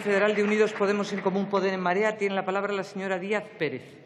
Federal de Unidos Podemos en Común Podem en Marea. Tiene la palabra la señora Díaz Pérez.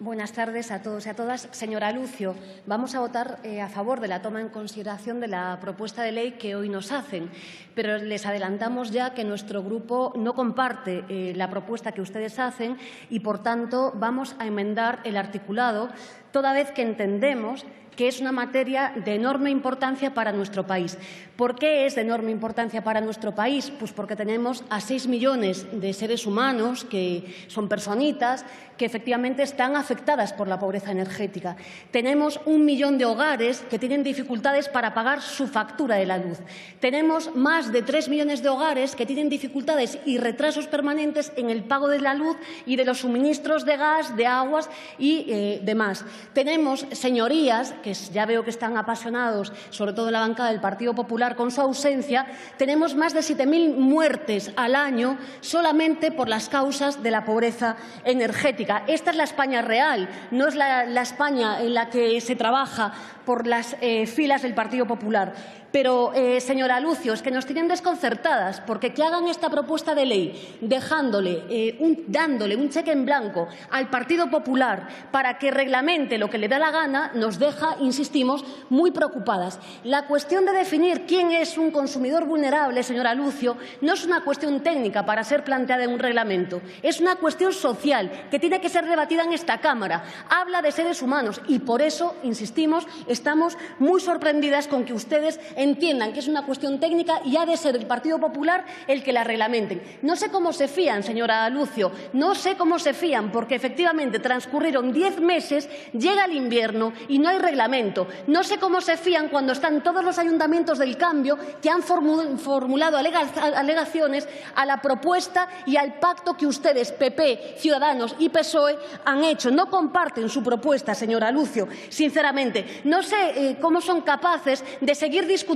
Buenas tardes a todos y a todas. Señora Lucio, vamos a votar a favor de la toma en consideración de la propuesta de ley que hoy nos hacen, pero les adelantamos ya que nuestro grupo no comparte la propuesta que ustedes hacen y, por tanto, vamos a enmendar el articulado, toda vez que entendemos que es una materia de enorme importancia para nuestro país. ¿Por qué es de enorme importancia para nuestro país? Pues porque tenemos a 6 millones de seres humanos, que son personitas, que efectivamente están afectadas por la pobreza energética. Tenemos 1 millón de hogares que tienen dificultades para pagar su factura de la luz. Tenemos más de 3 millones de hogares que tienen dificultades y retrasos permanentes en el pago de la luz y de los suministros de gas, de aguas y demás. Tenemos, señorías, que ya veo que están apasionados, sobre todo en la bancada del Partido Popular, con su ausencia, tenemos más de 7.000 muertes al año solamente por las causas de la pobreza energética. Esta es la España real, no es la España en la que se trabaja por las filas del Partido Popular. Pero, señora Lucio, es que nos tienen desconcertadas, porque que hagan esta propuesta de ley dándole un cheque en blanco al Partido Popular para que reglamente lo que le da la gana nos deja, insistimos, muy preocupadas. La cuestión de definir quién es un consumidor vulnerable, señora Lucio, no es una cuestión técnica para ser planteada en un reglamento, es una cuestión social que tiene que ser debatida en esta Cámara. Habla de seres humanos y, por eso, insistimos, estamos muy sorprendidas con que ustedes entiendan que es una cuestión técnica y ha de ser el Partido Popular el que la reglamente. No sé cómo se fían, señora Lucio, no sé cómo se fían, porque efectivamente transcurrieron 10 meses, llega el invierno y no hay reglamento. No sé cómo se fían cuando están todos los ayuntamientos del cambio que han formulado alegaciones a la propuesta y al pacto que ustedes, PP, Ciudadanos y PSOE, han hecho. No comparten su propuesta, señora Lucio, sinceramente. No sé cómo son capaces de seguir discutiendo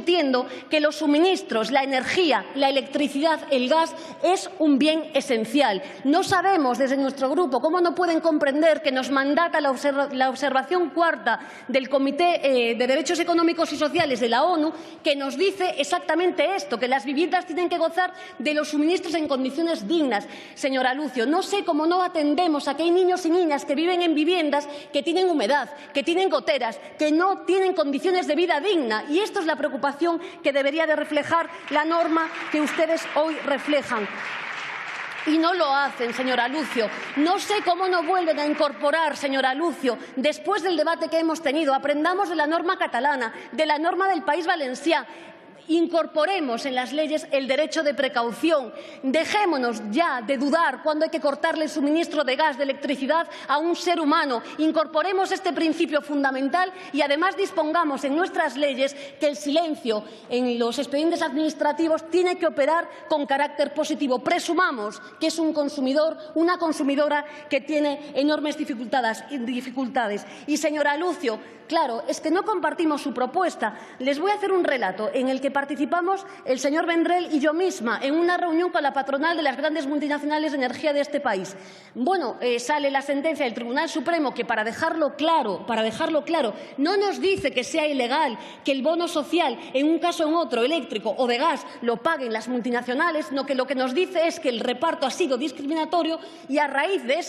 que los suministros, la energía, la electricidad, el gas es un bien esencial. No sabemos desde nuestro grupo cómo no pueden comprender que nos mandata la observación cuarta del Comité de Derechos Económicos y Sociales de la ONU, que nos dice exactamente esto, que las viviendas tienen que gozar de los suministros en condiciones dignas. Señora Lucio, no sé cómo no atendemos a que hay niños y niñas que viven en viviendas que tienen humedad, que tienen goteras, que no tienen condiciones de vida digna. Y esto es la preocupación que debería de reflejar la norma que ustedes hoy reflejan. Y no lo hacen, señora Lucio. No sé cómo no vuelven a incorporar, señora Lucio, después del debate que hemos tenido. Aprendamos de la norma catalana, de la norma del País Valencià. Incorporemos en las leyes el derecho de precaución. Dejémonos ya de dudar cuando hay que cortarle el suministro de gas, de electricidad a un ser humano. Incorporemos este principio fundamental y además dispongamos en nuestras leyes que el silencio en los expedientes administrativos tiene que operar con carácter positivo. Presumamos que es un consumidor, una consumidora que tiene enormes dificultades. Y, señora Lucio, claro, es que no compartimos su propuesta. Les voy a hacer un relato en el que participamos el señor Vendrell y yo misma en una reunión con la patronal de las grandes multinacionales de energía de este país. Bueno, sale la sentencia del Tribunal Supremo que, para dejarlo claro, no nos dice que sea ilegal que el bono social, en un caso o en otro, eléctrico o de gas, lo paguen las multinacionales, no, que lo que nos dice es que el reparto ha sido discriminatorio y, a raíz de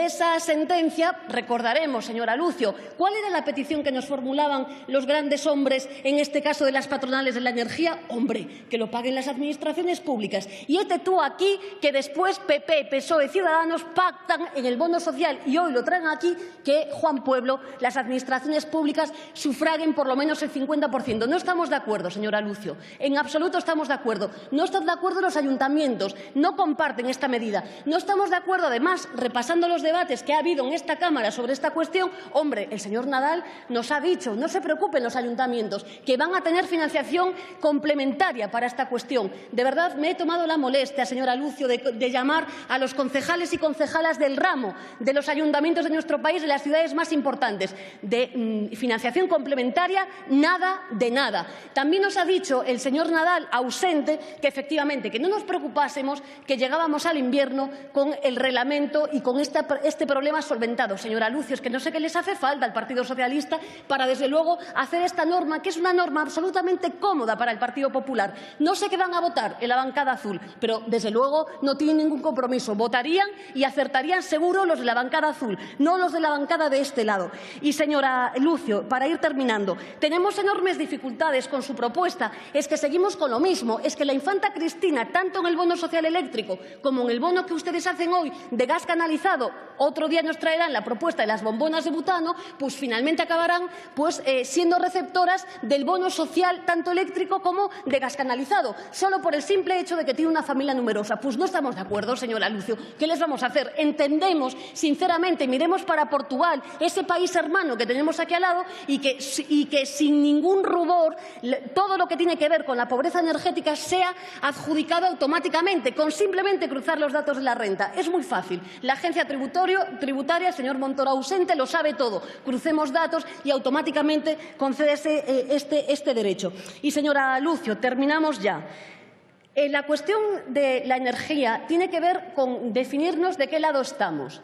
esa sentencia, recordaremos, señora Lucio, cuál era la petición que nos formulaban los grandes hombres, en este caso de las patronales de la energía. Hombre, que lo paguen las administraciones públicas. Y este tú aquí que después PP, PSOE, Ciudadanos pactan en el bono social y hoy lo traen aquí, que, Juan Pueblo, las administraciones públicas sufraguen por lo menos el 50%. No estamos de acuerdo, señora Lucio. En absoluto estamos de acuerdo. No están de acuerdo los ayuntamientos. No comparten esta medida. No estamos de acuerdo, además, repasando los debates que ha habido en esta Cámara sobre esta cuestión. Hombre, el señor Nadal nos ha dicho, no se preocupen los ayuntamientos, que van a tener financiación complementaria para esta cuestión. De verdad, me he tomado la molestia, señora Lucio, de llamar a los concejales y concejalas del ramo de los ayuntamientos de nuestro país, de las ciudades más importantes. De financiación complementaria, nada de nada. También nos ha dicho el señor Nadal, ausente, que efectivamente que no nos preocupásemos, que llegábamos al invierno con el reglamento y con este problema solventado. Señora Lucio, es que no sé qué les hace falta al Partido Socialista para, desde luego, hacer esta norma, que es una norma absolutamente cómoda para el Partido Popular. No sé qué van a votar en la bancada azul, pero, desde luego, no tienen ningún compromiso. Votarían y acertarían seguro los de la bancada azul, no los de la bancada de este lado. Y, señora Lucio, para ir terminando, tenemos enormes dificultades con su propuesta. Es que seguimos con lo mismo. Es que la infanta Cristina, tanto en el bono social eléctrico como en el bono que ustedes hacen hoy de gas canalizado, otro día nos traerán la propuesta de las bombonas de butano, pues finalmente acabarán siendo receptoras del bono social tanto eléctrico como de gas canalizado, solo por el simple hecho de que tiene una familia numerosa. Pues no estamos de acuerdo, señora Lucio. ¿Qué les vamos a hacer? Entendemos, sinceramente, miremos para Portugal, ese país hermano que tenemos aquí al lado, y que sin ningún rubor todo lo que tiene que ver con la pobreza energética sea adjudicado automáticamente, con simplemente cruzar los datos de la renta. Es muy fácil. La agencia tributaria, el señor Montoro ausente, lo sabe todo. Crucemos datos y automáticamente concédese este derecho. Y, señora Lucio, terminamos ya. La cuestión de la energía tiene que ver con definirnos de qué lado estamos.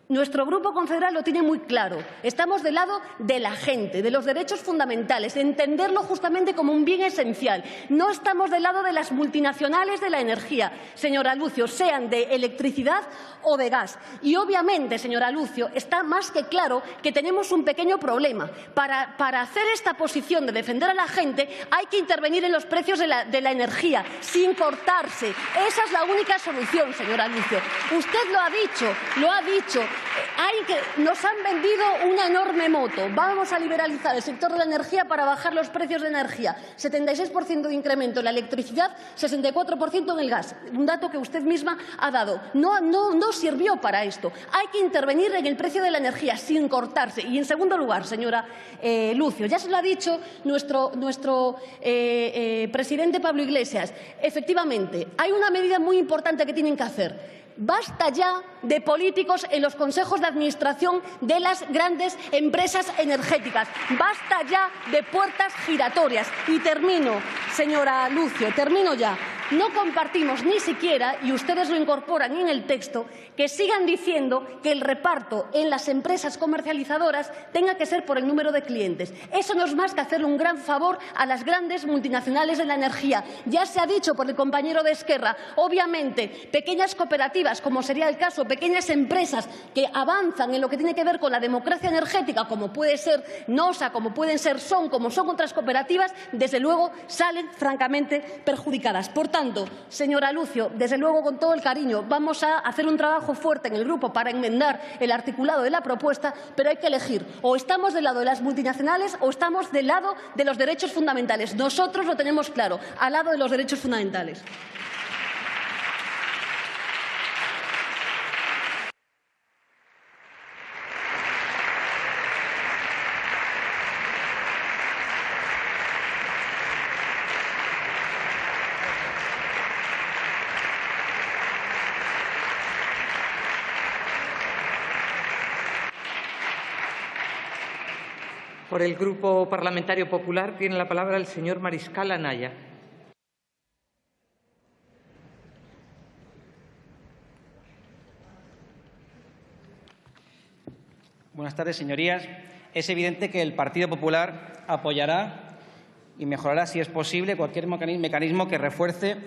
Nuestro Grupo Confederal lo tiene muy claro. Estamos del lado de la gente, de los derechos fundamentales, de entenderlo justamente como un bien esencial. No estamos del lado de las multinacionales de la energía, señora Lucio, sean de electricidad o de gas. Y, obviamente, señora Lucio, está más que claro que tenemos un pequeño problema. Para hacer esta posición de defender a la gente hay que intervenir en los precios de la energía, sin cortarse. Esa es la única solución, señora Lucio. Usted lo ha dicho. Nos han vendido una enorme moto. Vamos a liberalizar el sector de la energía para bajar los precios de energía. 76% de incremento en la electricidad, 64% en el gas. Un dato que usted misma ha dado. No sirvió para esto. Hay que intervenir en el precio de la energía sin cortarse. Y, en segundo lugar, señora Lucio, ya se lo ha dicho nuestro presidente Pablo Iglesias. Efectivamente, hay una medida muy importante que tienen que hacer. Basta ya de políticos en los consejos de administración de las grandes empresas energéticas. Basta ya de puertas giratorias. Y termino, señora Lucio, termino ya. No compartimos ni siquiera, y ustedes lo incorporan en el texto, que sigan diciendo que el reparto en las empresas comercializadoras tenga que ser por el número de clientes. Eso no es más que hacerle un gran favor a las grandes multinacionales de la energía. Ya se ha dicho por el compañero de Esquerra, obviamente, pequeñas cooperativas, como sería el caso, pequeñas empresas que avanzan en lo que tiene que ver con la democracia energética, como puede ser NOSA, como pueden ser SON, como son otras cooperativas, desde luego salen francamente perjudicadas. Por tanto, señora Lucio, desde luego, con todo el cariño, vamos a hacer un trabajo fuerte en el grupo para enmendar el articulado de la propuesta, pero hay que elegir. O estamos del lado de las multinacionales o estamos del lado de los derechos fundamentales. Nosotros lo tenemos claro, al lado de los derechos fundamentales. Por el Grupo Parlamentario Popular tiene la palabra el señor Mariscal Anaya. Buenas tardes, señorías. Es evidente que el Partido Popular apoyará y mejorará, si es posible, cualquier mecanismo que refuerce